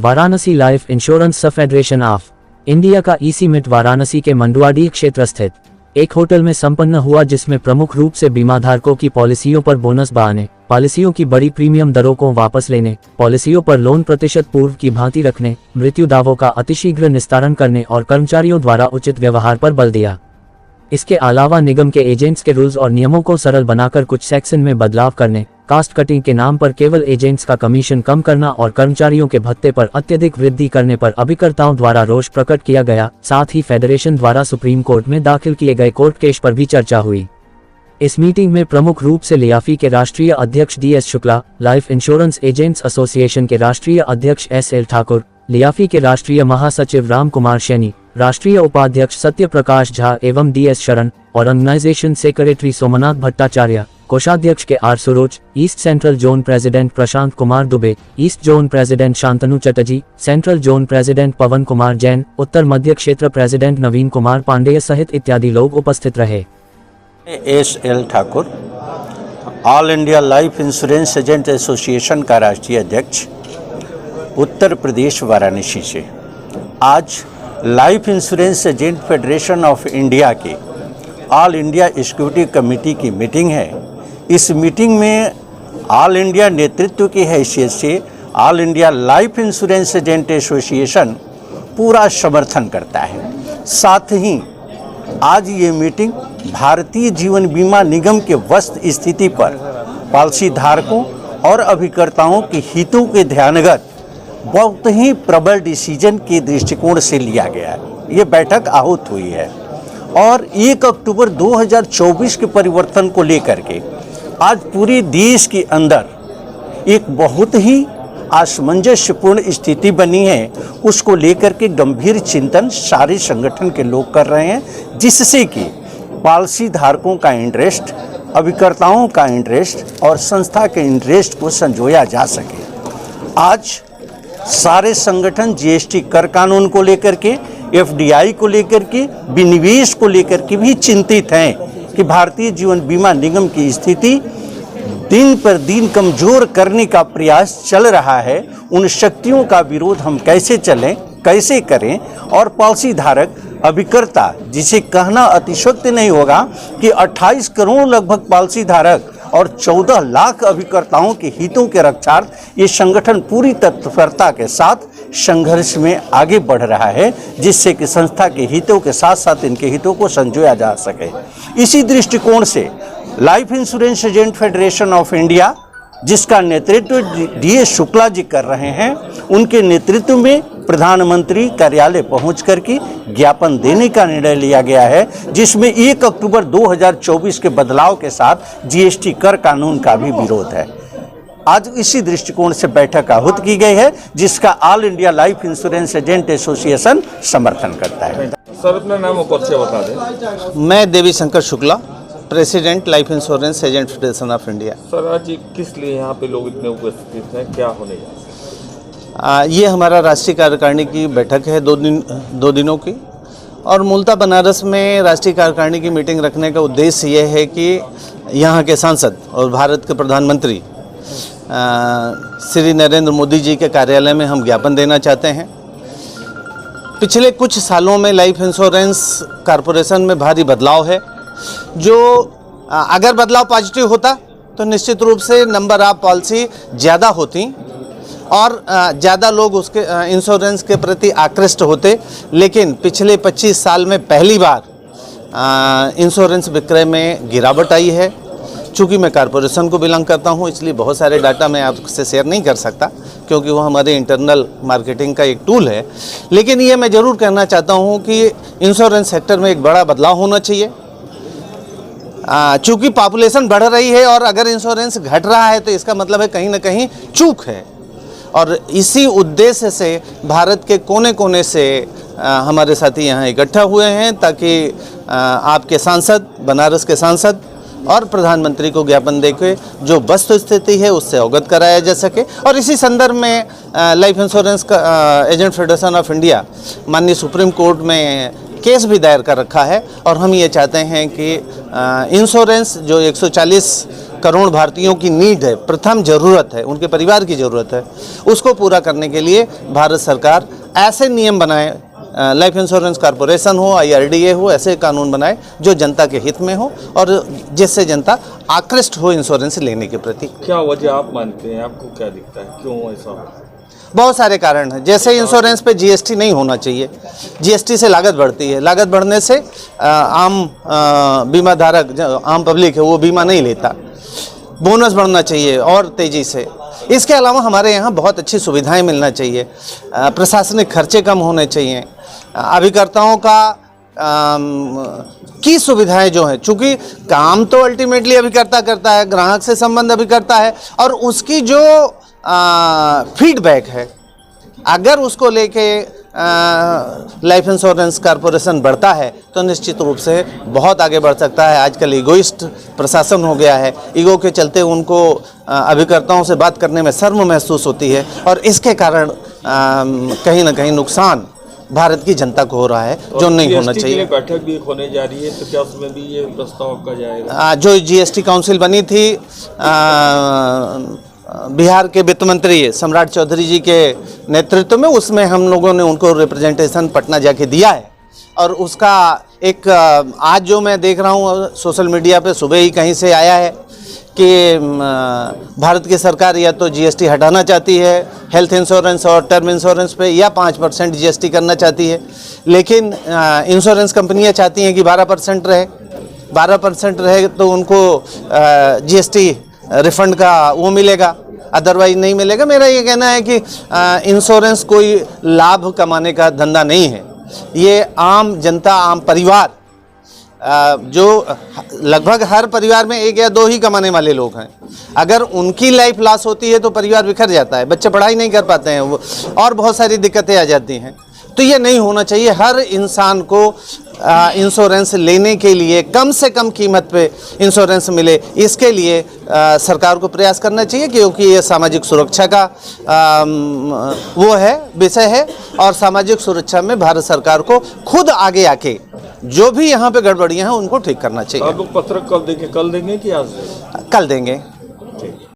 Varanasi life insurance federation of India का EC meet Varanasi के मंडुआडीह क्षेत्र स्थित एक होटल में संपन्न हुआ, जिसमें प्रमुख रूप से बीमाधारकों की पॉलिसियों पर बोनस बढ़ाने, पॉलिसियों की बड़ी प्रीमियम दरों को वापस लेने, पॉलिसियों पर लोन प्रतिशत पूर्व की भांति रखने, मृत्यु दावों का अतिशीघ्र निस्तारण करने और कर्मचारियों द्वारा उचित व्यवहार पर बल दिया। इसके अलावा निगम के एजेंट्स के रूल्स और नियमों को सरल बनाकर कुछ सेक्शन में बदलाव करने, कास्ट कटिंग के नाम पर केवल एजेंट्स का कमीशन कम करना और कर्मचारियों के भत्ते पर अत्यधिक वृद्धि करने पर अभिकर्ताओं द्वारा रोष प्रकट किया गया। साथ ही फेडरेशन द्वारा सुप्रीम कोर्ट में दाखिल किए गए कोर्ट केस पर भी चर्चा हुई। इस मीटिंग में प्रमुख रूप से लियाफी के राष्ट्रीय अध्यक्ष DS Shukla, life insurance agents association के राष्ट्रीय अध्यक्ष SL ठाकुर, लियाफी के राष्ट्रीय महासचिव राम कुमार सैनी, राष्ट्रीय उपाध्यक्ष सत्य प्रकाश झा एवं DS शरण, ऑर्गेनाइजेशन सेक्रेटरी सोमनाथ भट्टाचार्य, कोषाध्यक्ष के R Suroj, east central zone president Prashant Kumar Dubey, east zone president Shantanu Chatterjee, central zone president Pawan Kumar Jain, उत्तर मध्य क्षेत्र प्रेसिडेंट नवीन कुमार पांडेय सहित इत्यादि लोग उपस्थित रहे। SL Thakur, all India life insurance agent association का राष्ट्रीय अध्यक्ष, उत्तर प्रदेश वाराणसी से। आज life insurance agent federation of India के ऑल इंडिया एग्जीक्यूटिव कमेटी की मीटिंग है। इस मीटिंग में ऑल इंडिया नेतृत्व की हैसियत से all India life insurance agent association पूरा समर्थन करता है। साथ ही आज ये मीटिंग भारतीय जीवन बीमा निगम के वस्त स्थिति पर पॉलिसी धारकों और अभिकर्ताओं के हितों के ध्यानगत बहुत ही प्रबल डिसीजन के दृष्टिकोण से लिया गया है। ये बैठक आहूत हुई है और 1 अक्टूबर 2024 के परिवर्तन को लेकर के आज पूरे देश के अंदर एक बहुत ही असमंजस्यपूर्ण स्थिति बनी है। उसको लेकर के गंभीर चिंतन सारे संगठन के लोग कर रहे हैं, जिससे कि पॉलिसी धारकों का इंटरेस्ट, अभिकर्ताओं का इंटरेस्ट और संस्था के इंटरेस्ट को संजोया जा सके। आज सारे संगठन GST कर कानून को लेकर के, FDI को लेकर के, विनिवेश को लेकर के भी चिंतित हैं कि भारतीय जीवन बीमा निगम की स्थिति दिन पर दिन कमजोर करने का प्रयास चल रहा है। उन शक्तियों का विरोध हम कैसे चलें, कैसे करें और पॉलिसी धारक अभिकर्ता, जिसे कहना अतिशयोक्ति नहीं होगा कि 28 करोड़ लगभग पॉलिसी धारक और 14 लाख अभिकर्ताओं के हितों के रक्षार्थ ये संगठन पूरी तत्परता के साथ संघर्ष में आगे बढ़ रहा है, जिससे कि संस्था के हितों के साथ साथ इनके हितों को संजोया जा सके। इसी दृष्टिकोण से life insurance agent federation of India, जिसका नेतृत्व DS शुक्ला जी कर रहे हैं, उनके नेतृत्व में प्रधानमंत्री कार्यालय पहुंच करके ज्ञापन देने का निर्णय लिया गया है, जिसमें 1 अक्टूबर 2024 के बदलाव के साथ GST कर कानून का भी विरोध है। आज इसी दृष्टिकोण से बैठक आहूत की गई है, जिसका all India life insurance agent association समर्थन करता है। सर, अपना नाम और परिचय बता दें। मैं Devi Shankar Shukla, president life insurance agent federation of India. Sir, आज किस लिए यहाँ पे लोग इतने उपस्थित हैं, क्या होने जा रहा है? ये हमारा राष्ट्रीय कार्यकारिणी की बैठक है, 2 दिनों की, और मूलतः बनारस में राष्ट्रीय कार्यकारिणी की मीटिंग रखने का उद्देश्य ये है कि यहाँ के सांसद और भारत के प्रधानमंत्री श्री नरेंद्र मोदी जी के कार्यालय में हम ज्ञापन देना चाहते हैं। पिछले कुछ सालों में लाइफ इंश्योरेंस कॉरपोरेशन में भारी बदलाव है, जो अगर बदलाव पॉजिटिव होता तो निश्चित रूप से नंबर ऑफ पॉलिसी ज़्यादा होती और ज़्यादा लोग उसके इंश्योरेंस के प्रति आकृष्ट होते। लेकिन पिछले 25 साल में पहली बार इंश्योरेंस विक्रय में गिरावट आई है। चूँकि मैं कॉरपोरेशन को बिलोंग करता हूँ, इसलिए बहुत सारे डाटा मैं आपसे शेयर नहीं कर सकता, क्योंकि वो हमारे इंटरनल मार्केटिंग का एक टूल है। लेकिन ये मैं ज़रूर कहना चाहता हूँ कि इंश्योरेंस सेक्टर में एक बड़ा बदलाव होना चाहिए। चूँकि पॉपुलेशन बढ़ रही है और अगर इंश्योरेंस घट रहा है तो इसका मतलब है कहीं ना कहीं चूक है। और इसी उद्देश्य से भारत के कोने कोने से हमारे साथी यहाँ इकट्ठा हुए हैं, ताकि आपके सांसद, बनारस के सांसद और प्रधानमंत्री को ज्ञापन देके जो वस्तु स्थिति है उससे अवगत कराया जा सके। और इसी संदर्भ में लाइफ इंश्योरेंस का एजेंट फेडरेशन ऑफ इंडिया माननीय सुप्रीम कोर्ट में केस भी दायर कर रखा है। और हम ये चाहते हैं कि इंश्योरेंस जो 140 करोड़ भारतीयों की नीड है, प्रथम ज़रूरत है, उनके परिवार की ज़रूरत है, उसको पूरा करने के लिए भारत सरकार ऐसे नियम बनाए, लाइफ इंश्योरेंस कॉरपोरेशन हो, IRDA हो, ऐसे कानून बनाए जो जनता के हित में हो और जिससे जनता आकृष्ट हो इंश्योरेंस लेने के प्रति। क्या वजह आप मानते हैं, आपको क्या दिखता है, क्यों ऐसा हो? बहुत सारे कारण हैं। जैसे इंश्योरेंस पे GST नहीं होना चाहिए, GST से लागत बढ़ती है, लागत बढ़ने से आम बीमा धारक, आम पब्लिक है, वो बीमा नहीं लेता। बोनस बढ़ना चाहिए और तेज़ी से। इसके अलावा हमारे यहाँ बहुत अच्छी सुविधाएं मिलना चाहिए, प्रशासनिक खर्चे कम होने चाहिए, अभिकर्ताओं का की सुविधाएं जो हैं, चूँकि काम तो अल्टीमेटली अभिकर्ता करता है, ग्राहक से संबंध अभिकर्ता है, और उसकी जो फीडबैक है, अगर उसको लेके लाइफ इंश्योरेंस कॉरपोरेशन बढ़ता है तो निश्चित रूप से बहुत आगे बढ़ सकता है। आजकल ईगोइस्ट प्रशासन हो गया है, ईगो के चलते उनको अभिकर्ताओं से बात करने में शर्म महसूस होती है, और इसके कारण कहीं ना कहीं नुकसान भारत की जनता को हो रहा है, जो नहीं होना चाहिए। बैठक भी होने जा रही है, तो क्या उसमें भी ये प्रस्ताव का जाएगा? जो GST काउंसिल बनी थी बिहार के वित्त मंत्री सम्राट चौधरी जी के नेतृत्व में, उसमें हम लोगों ने उनको रिप्रेजेंटेशन पटना जाके दिया है, और उसका एक आज जो मैं देख रहा हूँ सोशल मीडिया पे सुबह ही कहीं से आया है कि भारत की सरकार या तो GST हटाना चाहती है हेल्थ इंश्योरेंस और टर्म इंश्योरेंस पे, या 5% GST करना चाहती है, लेकिन इंश्योरेंस कंपनियां चाहती हैं कि 12% रहे। 12% रहे तो उनको GST रिफंड का वो मिलेगा, अदरवाइज नहीं मिलेगा। मेरा ये कहना है कि इंश्योरेंस कोई लाभ कमाने का धंधा नहीं है, ये आम जनता, आम परिवार, जो लगभग हर परिवार में 1 या 2 ही कमाने वाले लोग हैं, अगर उनकी लाइफ लॉस होती है तो परिवार बिखर जाता है, बच्चे पढ़ाई नहीं कर पाते हैं, वो और बहुत सारी दिक्कतें आ जाती हैं। तो ये नहीं होना चाहिए। हर इंसान को इंश्योरेंस लेने के लिए कम से कम कीमत पे इंश्योरेंस मिले, इसके लिए सरकार को प्रयास करना चाहिए, क्योंकि ये सामाजिक सुरक्षा का वो है, विषय है, और सामाजिक सुरक्षा में भारत सरकार को खुद आगे आके जो भी यहाँ पे गड़बड़ियाँ हैं उनको ठीक करना चाहिए। आप लोग पत्रक कब देंगे, कल देंगे कि आज देंगे? कल देंगे।